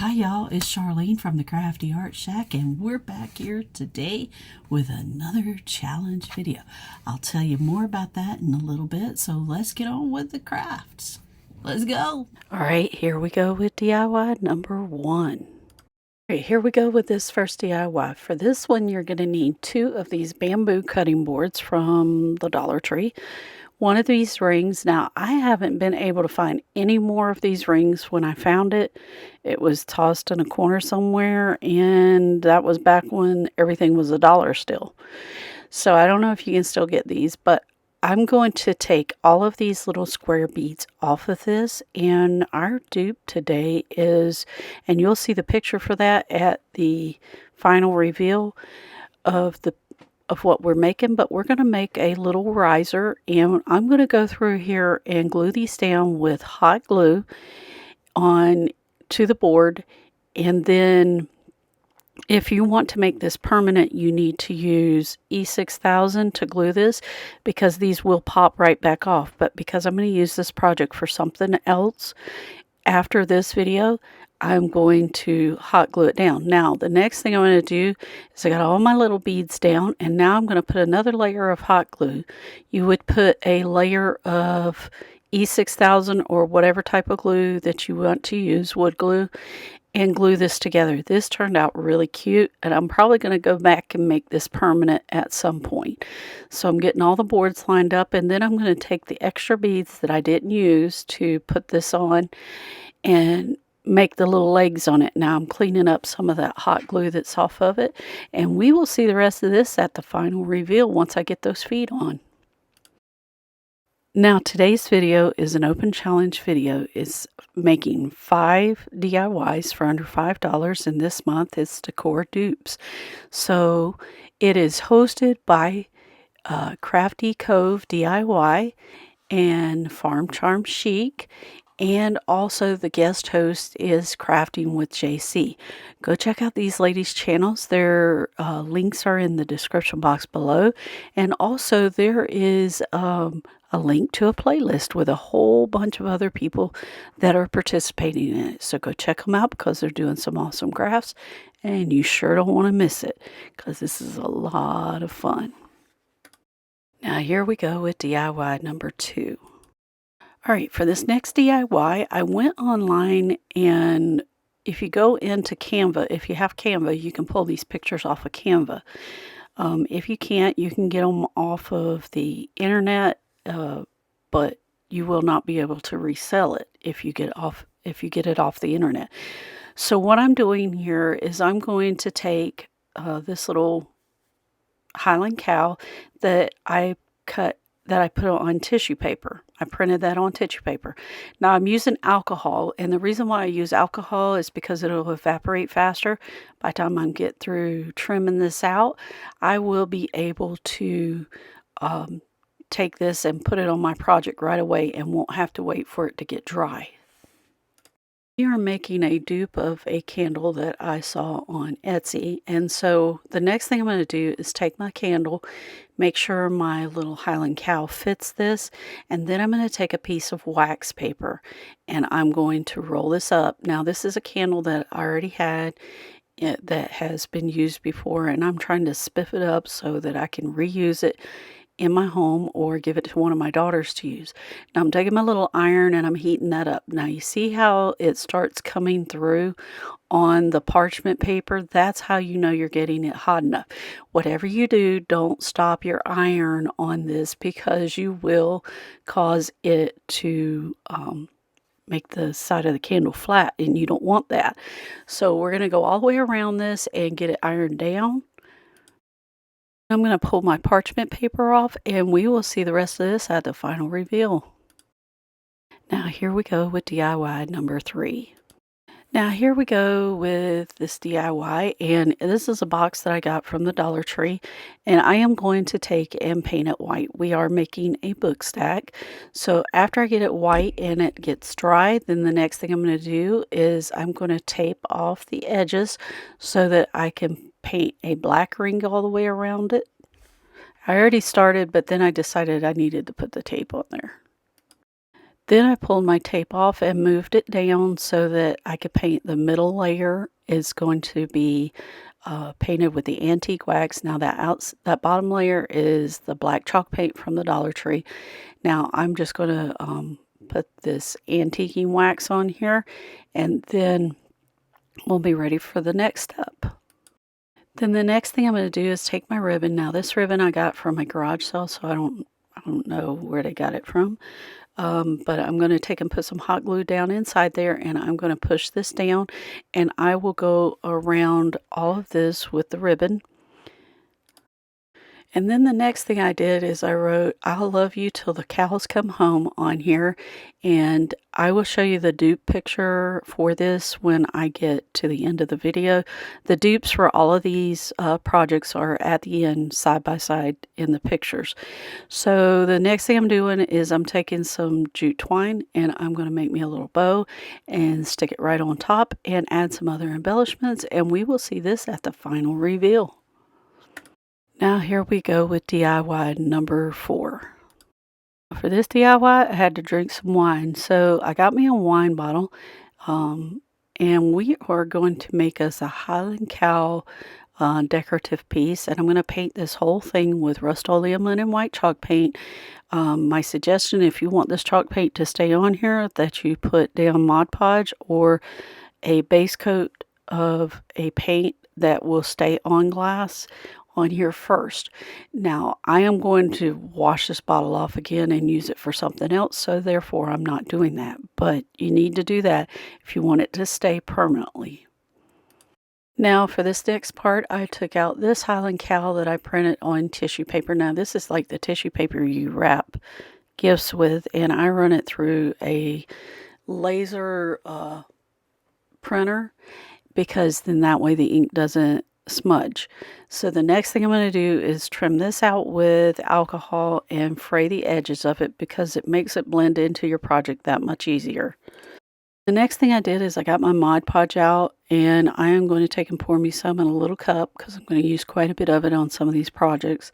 Hi y'all, it's Charlene from the Crafty Art Shack, and we're back here today with another challenge video. I'll tell you more about that in a little bit, so let's get on with the crafts. Let's go. All right, here we go with DIY number 1. All right, here we go with this first DIY. For this one, you're going to need 2 of these bamboo cutting boards from the Dollar Tree. 1 of these rings. Now, I haven't been able to find any more of these rings. When I found it, it was tossed in a corner somewhere, and that was back when everything was $1 still. So I don't know if you can still get these, but I'm going to take all of these little square beads off of this, and our dupe today is, and you'll see the picture for that at the final reveal of what we're making, but we're going to make a little riser, and I'm going to go through here and glue these down with hot glue on to the board. And then if you want to make this permanent, you need to use E600 to glue this, because these will pop right back off. But because I'm going to use this project for something else after this video, I'm going to hot glue it down. Now, the next thing I'm going to do is I got all my little beads down, and now I'm going to put another layer of hot glue. You would put a layer of E600 or whatever type of glue that you want to use, wood glue, and glue this together. This turned out really cute, and I'm probably going to go back and make this permanent at some point. So I'm getting all the boards lined up, and then I'm going to take the extra beads that I didn't use to put this on and make the little legs on it. Now I'm cleaning up some of that hot glue that's off of it, and we will see the rest of this at the final reveal once I get those feet on. Now today's video is an open challenge video. It's making 5 DIYs for under $5, and this month it's decor dupes. So it is hosted by Crafty Cove DIY and Farm Charm Chic. And also the guest host is Crafting with JC. Go check out these ladies' channels. Their links are in the description box below. And also there is a link to a playlist with a whole bunch of other people that are participating in it. So go check them out, because they're doing some awesome crafts. And you sure don't want to miss it, because this is a lot of fun. Now here we go with DIY number 2. All right, for this next DIY, I went online, and if you go into Canva, if you have Canva, you can pull these pictures off of Canva. If you can't, you can get them off of the internet, but you will not be able to resell it if you get it off the internet. So what I'm doing here is I'm going to take this little Highland cow that I cut, that I put on tissue paper. I printed that on tissue paper. Now I'm using alcohol, and the reason why I use alcohol is because it'll evaporate faster. By the time I get through trimming this out, I will be able to take this and put it on my project right away and won't have to wait for it to get dry. We are making a dupe of a candle that I saw on Etsy, and so the next thing I'm going to do is take my candle, make sure my little Highland cow fits this, and then I'm going to take a piece of wax paper and I'm going to roll this up. Now this is a candle that I already had that has been used before, and I'm trying to spiff it up so that I can reuse it in my home or give it to one of my daughters to use. Now I'm taking my little iron and I'm heating that up. Now you see how it starts coming through on the parchment paper? That's how you know you're getting it hot enough. Whatever you do, don't stop your iron on this, because you will cause it to make the side of the candle flat, and you don't want that. So we're going to go all the way around this and get it ironed down. I'm going to pull my parchment paper off, and we will see the rest of this at the final reveal. Now here we go with DIY number 3. Now here we go with this DIY, and this is a box that I got from the Dollar Tree, and I am going to take and paint it white. We are making a book stack, so after I get it white and it gets dry, then the next thing I'm going to do is I'm going to tape off the edges so that I can paint a black ring all the way around it. I already started, but then I decided I needed to put the tape on there. Then I pulled my tape off and moved it down so that I could paint the middle layer is going to be painted with the antique wax. Now that bottom layer is the black chalk paint from the Dollar Tree. Now I'm just going to put this antiquing wax on here, and then we'll be ready for the next step. Then the next thing I'm going to do is take my ribbon. Now this ribbon I got from a garage sale, so I don't know where they got it from. But I'm going to take and put some hot glue down inside there, and I'm going to push this down, and I will go around all of this with the ribbon. And then the next thing I did is I wrote, "I'll love you till the cows come home" on here. And I will show you the dupe picture for this when I get to the end of the video. The dupes for all of these projects are at the end, side by side in the pictures. So the next thing I'm doing is I'm taking some jute twine, and I'm going to make me a little bow and stick it right on top and add some other embellishments. And we will see this at the final reveal. Now here we go with DIY number 4. For this DIY, I had to drink some wine. So I got me a wine bottle, and we are going to make us a Highland Cow decorative piece. And I'm going to paint this whole thing with Rust-Oleum Linen White chalk paint. My suggestion, if you want this chalk paint to stay on here, that you put down Mod Podge or a base coat of a paint that will stay on glass on here first. Now I am going to wash this bottle off again and use it for something else, so therefore I'm not doing that, but you need to do that if you want it to stay permanently. Now for this next part, I took out this Highland Cow that I printed on tissue paper. Now this is like the tissue paper you wrap gifts with, and I run it through a laser printer, because then that way the ink doesn't smudge. So the next thing I'm going to do is trim this out with alcohol and fray the edges of it, because it makes it blend into your project that much easier. The next thing I did is I got my Mod Podge out, and I am going to take and pour me some in a little cup, because I'm going to use quite a bit of it on some of these projects.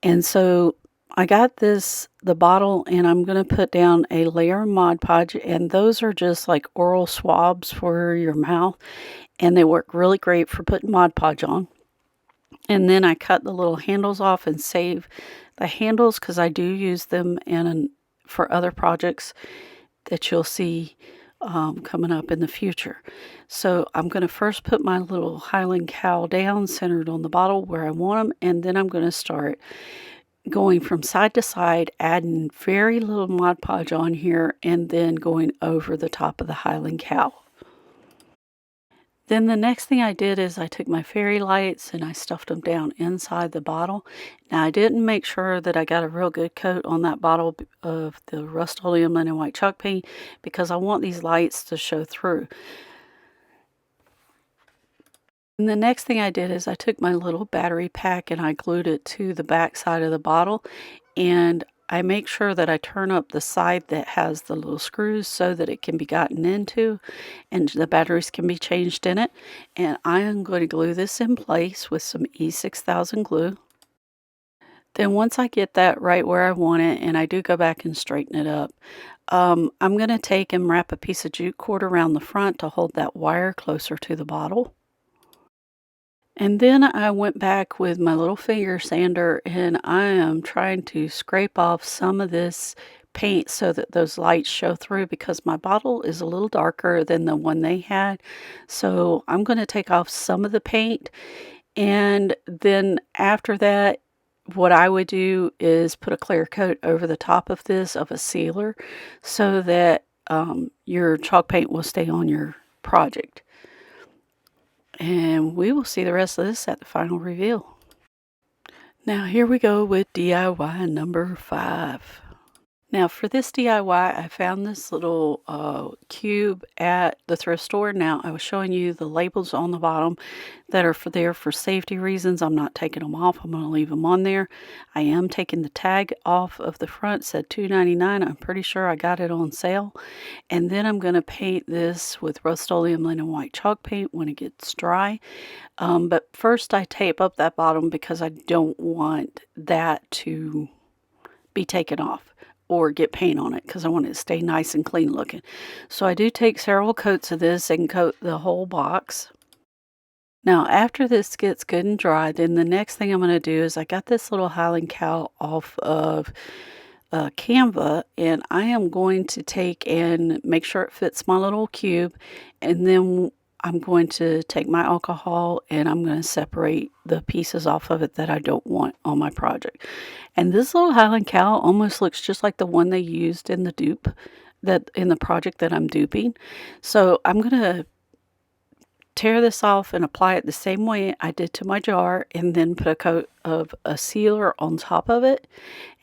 And so I got the bottle, and I'm going to put down a layer of Mod Podge, and those are just like oral swabs for your mouth, and they work really great for putting Mod Podge on. And then I cut the little handles off and save the handles, because I do use them for other projects that you'll see coming up in the future. So I'm going to first put my little Highland Cow down centered on the bottle where I want them, and then I'm going to start going from side to side, adding very little Mod Podge on here, and then going over the top of the Highland Cow. Then the next thing I did is I took my fairy lights and I stuffed them down inside the bottle. Now I didn't make sure that I got a real good coat on that bottle of the Rust-Oleum Linen White chalk paint, because I want these lights to show through. And the next thing I did is I took my little battery pack and I glued it to the back side of the bottle, and I make sure that I turn up the side that has the little screws so that it can be gotten into and the batteries can be changed in it. And I am going to glue this in place with some E600 glue. Then once I get that right where I want it, and I do go back and straighten it up, I'm going to take and wrap a piece of jute cord around the front to hold that wire closer to the bottle. And then I went back with my little finger sander, and I am trying to scrape off some of this paint so that those lights show through, because my bottle is a little darker than the one they had. So I'm going to take off some of the paint, and then after that, what I would do is put a clear coat over the top of this of a sealer so that your chalk paint will stay on your project. And we will see the rest of this at the final reveal. Now here we go with DIY number 5. Now for this DIY, I found this little cube at the thrift store. Now I was showing you the labels on the bottom that are there for safety reasons. I'm not taking them off. I'm going to leave them on there. I am taking the tag off of the front. It said $2.99. I'm pretty sure I got it on sale. And then I'm going to paint this with Rust-Oleum Linen White chalk paint when it gets dry. But first I tape up that bottom because I don't want that to be taken off or get paint on it because I want it to stay nice and clean looking. So I do take several coats of this and coat the whole box. Now, after this gets good and dry, then the next thing I'm going to do is I got this little Highland cow off of Canva, and I am going to take and make sure it fits my little cube, and then I'm going to take my alcohol and I'm going to separate the pieces off of it that I don't want on my project. And this little Highland cow almost looks just like the one they used in the dupe, that in the project that I'm duping. So I'm going to tear this off and apply it the same way I did to my jar, and then put a coat of a sealer on top of it,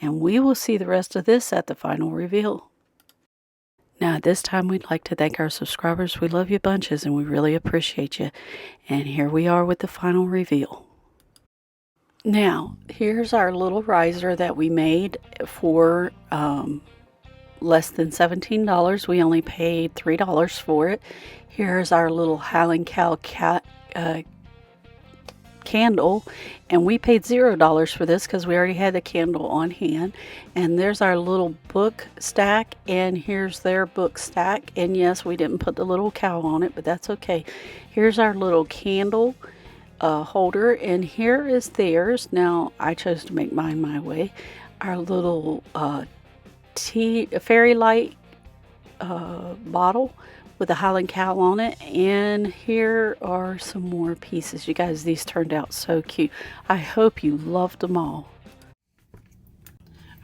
and we will see the rest of this at the final reveal. Now at this time, we'd like to thank our subscribers. We love you bunches and we really appreciate you. And here we are with the final reveal. Now here's our little riser that we made for less than $17. We only paid $3 for it. Here's our little Highland Cow candle, and we paid $0 for this because we already had the candle on hand. And there's our little book stack, and here's their book stack. And yes, we didn't put the little cow on it, but that's okay. Here's our little candle holder, and here is theirs. Now I chose to make mine my way. Our little fairy light bottle with a Highland cow on it, and here are some more pieces. You guys, these turned out so cute. I hope you loved them all.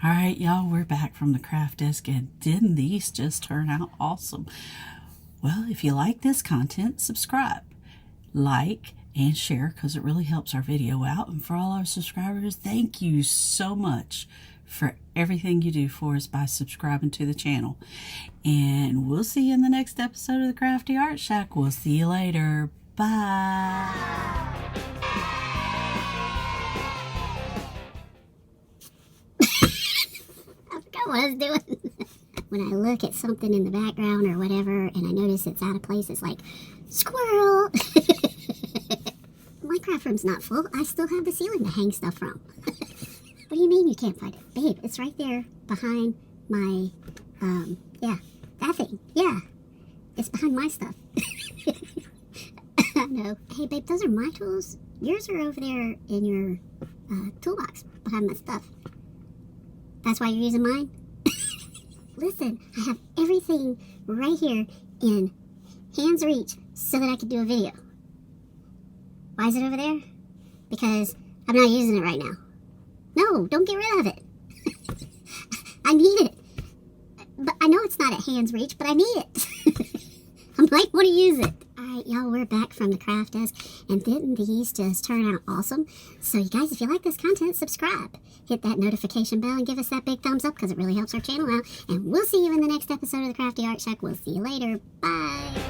All right, y'all, we're back from the craft desk, and didn't these just turn out awesome? Well, if you like this content, subscribe, like, and share, because it really helps our video out. And for all our subscribers, thank you so much for everything you do for us by subscribing to the channel. And we'll see you in the next episode of the Crafty Art Shack. We'll see you later. Bye. I forgot what I was doing. When I look at something in the background or whatever and I notice it's out of place, it's like, squirrel! My craft room's not full. I still have the ceiling to hang stuff from. What do you mean you can't find it? Babe, it's right there behind my, yeah, that thing. Yeah, it's behind my stuff. No. Hey, babe, those are my tools. Yours are over there in your toolbox behind my stuff. That's why you're using mine? Listen, I have everything right here in hand's reach so that I can do a video. Why is it over there? Because I'm not using it right now. No, don't get rid of it. I need it. But I know it's not at hand's reach, but I need it. I might want to use it. Alright, y'all, we're back from the craft desk, and didn't these just turn out awesome? So you guys, if you like this content, subscribe. Hit that notification bell and give us that big thumbs up because it really helps our channel out. And we'll see you in the next episode of the Crafty Art Shack. We'll see you later. Bye.